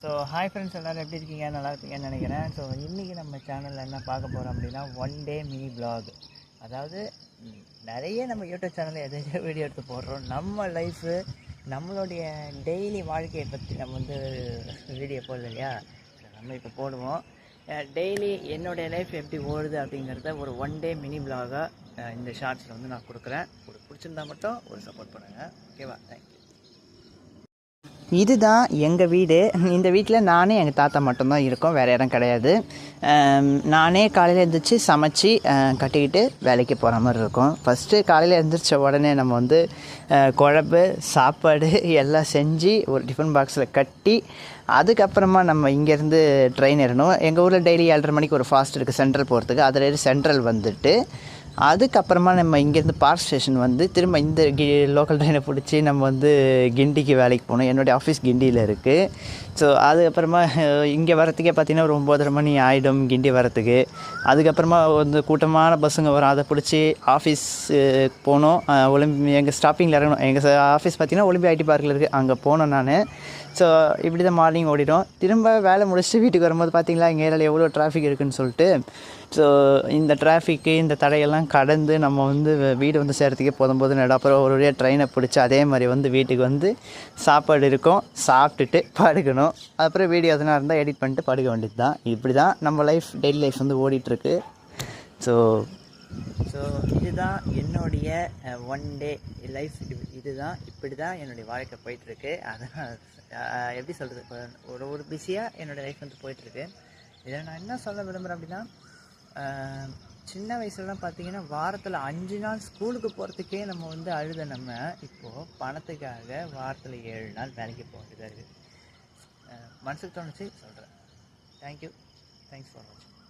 So hi friends, எல்லோரும் எப்படி இருக்கீங்க? நல்லா இருப்பீங்கன்னு நினைக்கிறேன். ஸோ இன்றைக்கி நம்ம சேனலில் என்ன பார்க்க போகிறோம் அப்படின்னா, ஒன் டே மினி vlog. அதாவது நிறைய நம்ம யூடியூப் சேனலில் எதாச்சும் வீடியோ எடுத்து போடுறோம். நம்ம லைஃபு, நம்மளுடைய டெய்லி வாழ்க்கையை பற்றி நம்ம வந்து வீடியோ போடல இல்லையா? நம்ம இப்போ போடுவோம். டெய்லி என்னுடைய லைஃப் எப்படி ஓடுது அப்படிங்கிறத ஒரு ஒன் டே மினி vlog-ஆக இந்த ஷார்ட்ஸில் வந்து நான் கொடுக்குறேன். உங்களுக்கு பிடிச்சிருந்தா மட்டும் ஒரு சப்போர்ட் பண்ணுங்கள். ஓகேவா? தேங்க்யூ. இதுதான் எங்கள் வீடு. இந்த வீட்டில் நானே எங்கள் தாத்தா மட்டும்தான் இருக்கோம், வேறு இடம் கிடையாது. நானே காலையில் எழுந்திரிச்சி சமைச்சி கட்டிக்கிட்டு வேலைக்கு போகிற மாதிரி இருக்கும். ஃபஸ்ட்டு காலையில் எழுந்திரிச்ச உடனே நம்ம வந்து குழம்பு சாப்பாடு எல்லாம் செஞ்சு ஒரு டிஃபன் பாக்ஸில் கட்டி, அதுக்கப்புறமா நம்ம இங்கேருந்து ட்ரெயின் ஏறணும். எங்கள் ஊரில் டெய்லி 7:30 மணிக்கு ஒரு ஃபாஸ்ட் இருக்குது சென்ட்ரல் போகிறதுக்கு. அதில் சென்ட்ரல் வந்துட்டு அதுக்கப்புறமா நம்ம இங்கேருந்து பார்க் ஸ்டேஷன் வந்து திரும்ப இந்த லோக்கல் ட்ரெயினை பிடிச்சி நம்ம வந்து கிண்டிக்கு வேலைக்கு போகணும். என்னுடைய ஆஃபீஸ் கிண்டியில் இருக்குது. ஸோ அதுக்கப்புறமா இங்கே வரத்துக்கே பார்த்திங்கன்னா ஒரு 9:30 மணி ஆகிடும் கிண்டி வரத்துக்கு. அதுக்கப்புறமா வந்து கூட்டமான பஸ்ஸுங்க வரும், அதை பிடிச்சி ஆஃபீஸ் போகணும். எங்கள் ஸ்டாப்பிங்கில் இறங்கணும். எங்கள் ஆஃபீஸ் பார்த்திங்கன்னா ஒலிம்பி ஐடி பார்க்கில் இருக்குது, அங்கே போனோம் நான். ஸோ இப்படி தான் மார்னிங் ஓடிடும். திரும்ப வேலை முடிச்சுட்டு வீட்டுக்கு வரும்போது பார்த்திங்களா இங்கே ஏரியாவில் எவ்வளோ டிராஃபிக் இருக்குதுன்னு சொல்லிட்டு, ஸோ இந்த டிராஃபிக்கு இந்த தடையெல்லாம் கடந்து நம்ம வந்து வீடு வந்து சேர்த்துக்கே போதும் இடம். அப்புறம் ஒரு வழியாக ட்ரெயினை பிடிச்சி அதே மாதிரி வந்து வீட்டுக்கு வந்து சாப்பாடு இருக்கும், சாப்பிட்டுட்டு படுக்கணும். அப்புறம் வீடியோ எதுனா இருந்தால் எடிட் பண்ணிட்டு படுக்க வேண்டியது தான். இப்படி தான் நம்ம லைஃப், டெய்லி லைஃப் வந்து ஓடிட்டுருக்கு. ஸோ இதுதான் என்னுடைய ஒன் டே லைஃப். இதுதான், இப்படி தான் என்னுடைய வாழ்க்கை போயிட்டுருக்கு. அதான் எப்படி சொல்கிறது, இப்போ ஒரு பிஸியாக என்னோடய லைஃப் வந்து போயிட்டுருக்கு. இதில் நான் என்ன சொல்ல விரும்புகிறேன் அப்படின்னா, சின்ன வயசுலலாம் பார்த்திங்கன்னா வாரத்தில் 5 நாள் ஸ்கூலுக்கு போகிறதுக்கே நம்ம வந்து அழுத நம்ம இப்போது பணத்துக்காக வாரத்தில் 7 நாள் வேலைக்கு போக வேண்டியதாக இருக்குது. மனசுக்கு தோணுச்சு சொல்கிறேன். தேங்க்யூ. தேங்க்ஸ் ஃபார் வாட்சிங்.